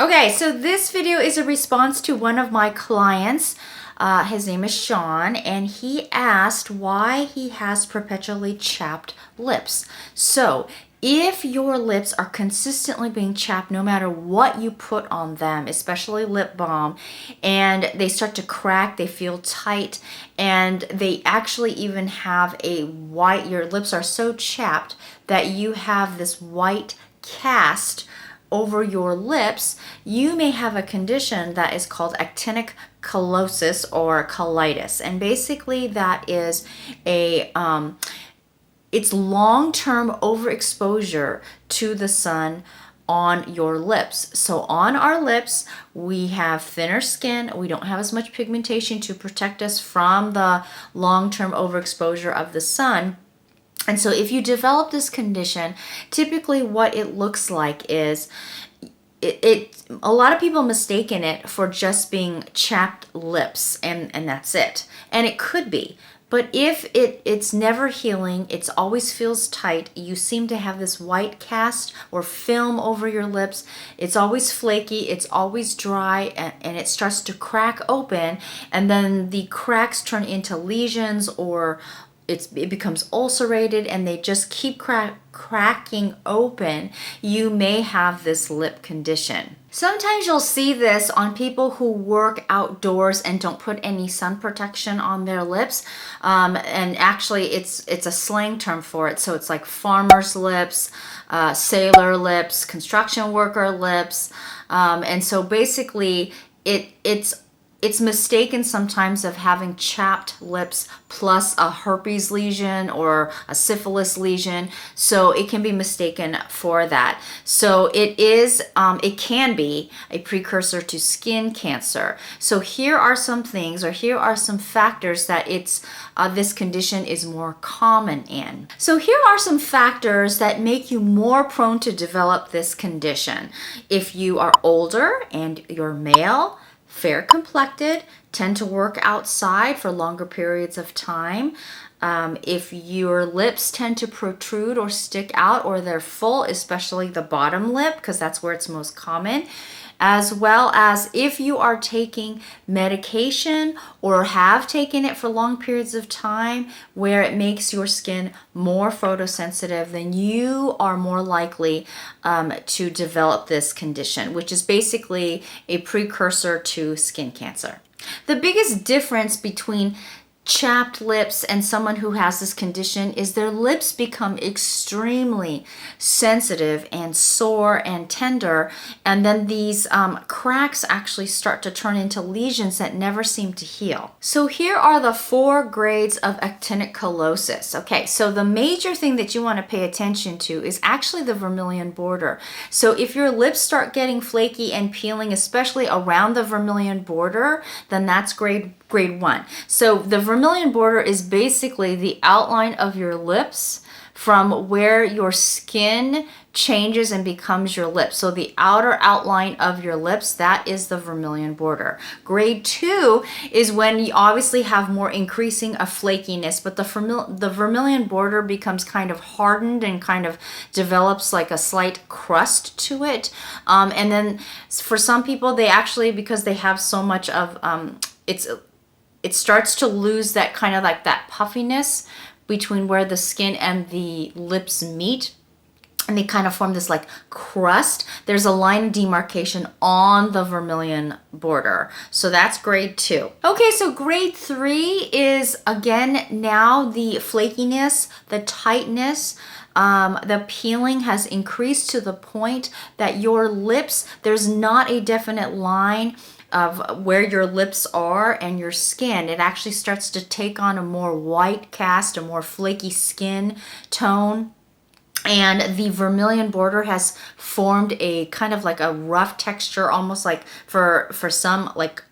Okay, so this video is a response to one of my clients. His name is Sean, and he asked why he has perpetually chapped lips. So if your lips are consistently being chapped no matter what you put on them, especially lip balm, and they start to crack, they feel tight, and they actually even have a white, your lips are so chapped that you have this white cast over your lips, you may have a condition that is called actinic cheilitis or colitis. And basically that is a it's long-term overexposure to the sun on your lips. So on our lips, we have thinner skin. We don't have as much pigmentation to protect us from the long-term overexposure of the sun. And so if you develop this condition, typically what it looks like is a lot of people mistaken it for just being chapped lips and that's it. And it could be. But if it's never healing, it always feels tight, you seem to have this white cast or film over your lips, it's always flaky, it's always dry, and it starts to crack open, and then the cracks turn into lesions, or it becomes ulcerated and they just keep cracking open, you may have this lip condition. Sometimes you'll see this on people who work outdoors and don't put any sun protection on their lips. And actually it's a slang term for it. So it's like farmer's lips, sailor lips, construction worker lips. And so basically it's mistaken sometimes of having chapped lips plus a herpes lesion or a syphilis lesion. So it can be mistaken for that. So it can be a precursor to skin cancer. So here are some things, or here are some factors that this condition is more common in. So here are some factors that make you more prone to develop this condition. If you are older and you're male, fair complected, tend to work outside for longer periods of time. If your lips tend to protrude or stick out, or they're full, especially the bottom lip, because that's where it's most common, as well as if you are taking medication or have taken it for long periods of time where it makes your skin more photosensitive, then you are more likely to develop this condition, which is basically a precursor to skin cancer. The biggest difference between chapped lips and someone who has this condition is their lips become extremely sensitive and sore and tender, and then these cracks actually start to turn into lesions that never seem to heal. So here are the 4 grades of actinic cheilitis. Okay, so the major thing that you want to pay attention to is actually the vermilion border. So if your lips start getting flaky and peeling, especially around the vermilion border, then that's grade 1. So the vermilion border is basically the outline of your lips from where your skin changes and becomes your lips. So the outer outline of your lips, that is the vermilion border. Grade 2 is when you obviously have more increasing of flakiness, but the vermilion border becomes kind of hardened and kind of develops like a slight crust to it. And then for some people, they actually, because they have so much of it starts to lose that kind of like that puffiness between where the skin and the lips meet, and they kind of form this like crust. There's a line of demarcation on the vermilion border. So that's grade 2. Okay, so grade 3 is, again, now the flakiness, the tightness, the peeling has increased to the point that your lips, there's not a definite line of where your lips are and your skin. It actually starts to take on a more white cast, a more flaky skin tone. And the vermilion border has formed a kind of like a rough texture, almost like for some like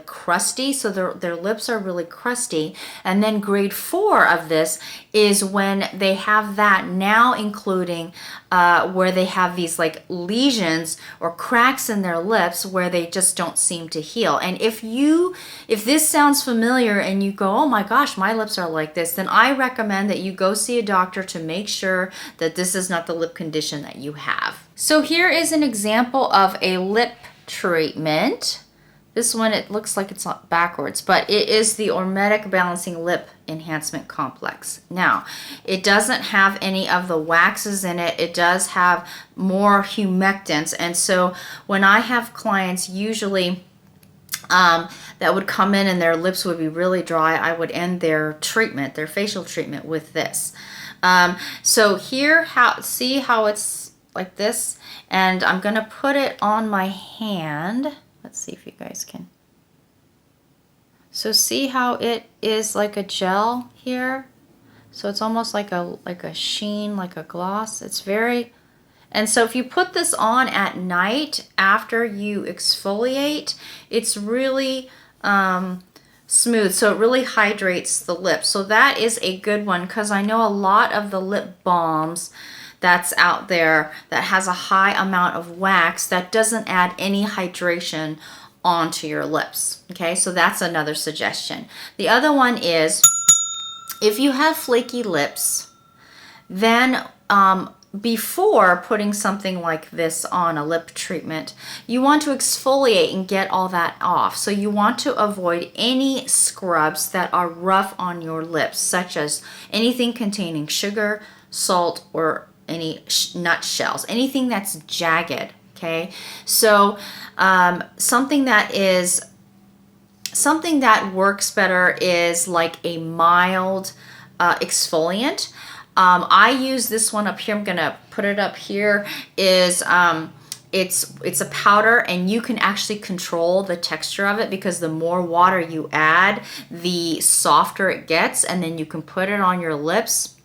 crusty. So their lips are really crusty. And then grade 4 of this is when they have that now including where they have these like lesions or cracks in their lips where they just don't seem to heal. And if this sounds familiar and you go, oh my gosh, my lips are like this, then I recommend that you go see a doctor to make sure that this is not the lip condition that you have. So here is an example of a lip treatment. This one, it looks like it's backwards, but it is the Ormetic Balancing Lip Enhancement Complex. Now, it doesn't have any of the waxes in it. It does have more humectants. And so when I have clients, usually that would come in and their lips would be really dry, I would end their treatment, their facial treatment, with this. So here, see how it's like this? And I'm going to put it on my hand. Let's see if you guys can. So see how it is like a gel here? So it's almost like a sheen, like a gloss. It's very, and so if you put this on at night after you exfoliate, it's really smooth. So it really hydrates the lips. So that is a good one, because I know a lot of the lip balms that's out there that has a high amount of wax that doesn't add any hydration onto your lips. Okay, so that's another suggestion. The other one is, if you have flaky lips, then before putting something like this on a lip treatment, you want to exfoliate and get all that off. So you want to avoid any scrubs that are rough on your lips, such as anything containing sugar, salt, or any nut shells, anything that's jagged. Okay, so something that works better is like a mild exfoliant. I use this one up here. I'm gonna put it up here. Is it's a powder, and you can actually control the texture of it, because the more water you add, the softer it gets, and then you can put it on your lips,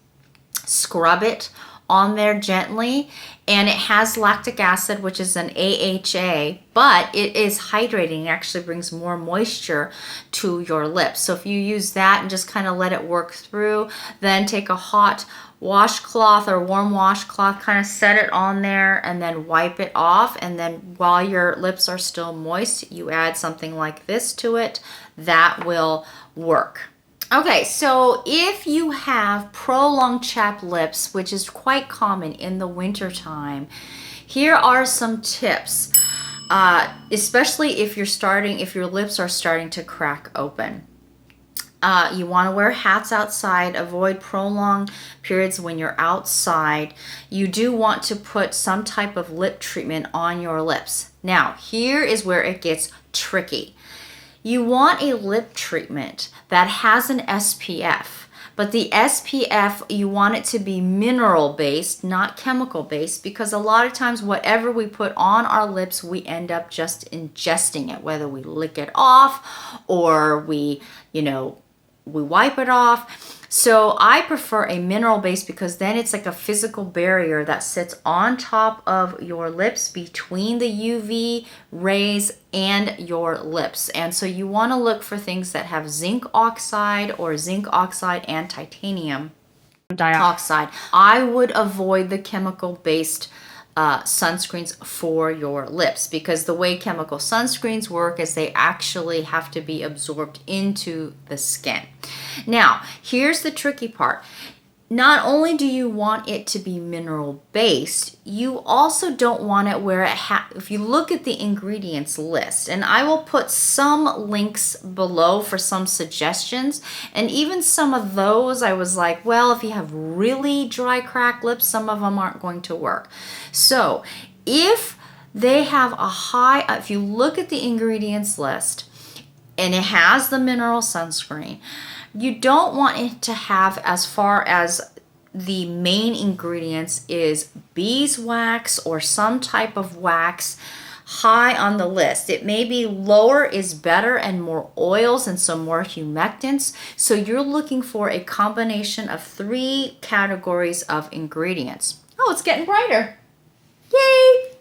scrub it on there gently, and it has lactic acid, which is an AHA, but it is hydrating. It actually brings more moisture to your lips. So if you use that and just kind of let it work through, then take a hot washcloth or warm washcloth, kind of set it on there, and then wipe it off. And then while your lips are still moist, you add something like this to it. That will work. Okay, so if you have prolonged chapped lips, which is quite common in the winter time, here are some tips, especially if your lips are starting to crack open. You want to wear hats outside, avoid prolonged periods when you're outside. You do want to put some type of lip treatment on your lips. Now, here is where it gets tricky. You want a lip treatment that has an SPF, but the SPF, you want it to be mineral based, not chemical based, because a lot of times whatever we put on our lips, we end up just ingesting it, whether we lick it off or we wipe it off. So I prefer a mineral base, because then it's like a physical barrier that sits on top of your lips between the UV rays and your lips. And so you want to look for things that have zinc oxide or zinc oxide and titanium dioxide. I would avoid the chemical based sunscreens for your lips, because the way chemical sunscreens work is they actually have to be absorbed into the skin. Now, here's the tricky part. Not only do you want it to be mineral based, you also don't want it where if you look at the ingredients list, and I will put some links below for some suggestions, and even some of those I was like, well, if you have really dry cracked lips, some of them aren't going to work. So if they have if you look at the ingredients list and it has the mineral sunscreen, you don't want it to have, as far as the main ingredients is beeswax or some type of wax, high on the list. It may be lower is better, and more oils and some more humectants. So you're looking for a combination of 3 categories of ingredients. Oh, it's getting brighter. Yay!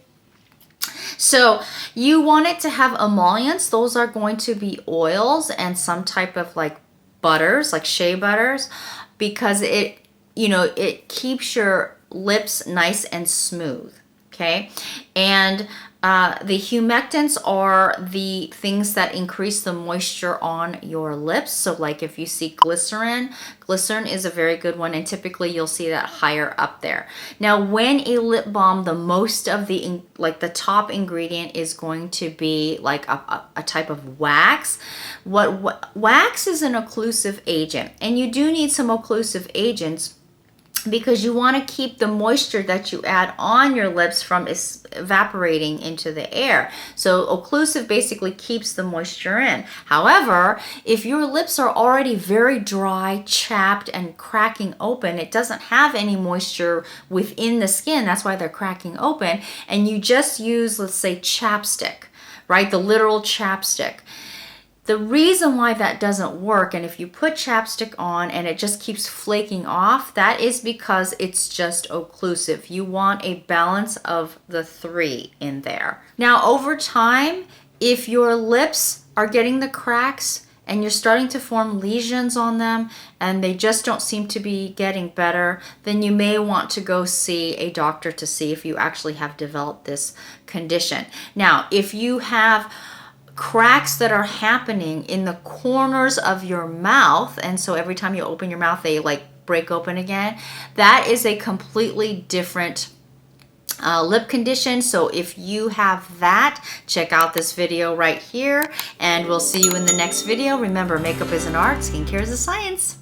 So you want it to have emollients. Those are going to be oils and some type of like butters, like shea butters, because it keeps your lips nice and smooth. Okay, and The humectants are the things that increase the moisture on your lips. So like if you see glycerin is a very good one, and typically you'll see that higher up there. Now when a lip balm, the most of the the top ingredient is going to be like a type of wax. Wax is an occlusive agent, and you do need some occlusive agents because you want to keep the moisture that you add on your lips from evaporating into the air. So occlusive basically keeps the moisture in. However, if your lips are already very dry, chapped, and cracking open, it doesn't have any moisture within the skin. That's why they're cracking open. And you just use, let's say, chapstick, right? The literal chapstick. The reason why that doesn't work, and if you put chapstick on and it just keeps flaking off, that is because it's just occlusive. You want a balance of the three in there. Now, over time, if your lips are getting the cracks and you're starting to form lesions on them and they just don't seem to be getting better, then you may want to go see a doctor to see if you actually have developed this condition. Now, if you have cracks that are happening in the corners of your mouth, and so every time you open your mouth they like break open again, that is a completely different lip condition. So if you have that, check out this video right here, and we'll see you in the next video. Remember, makeup is an art, skincare is a science.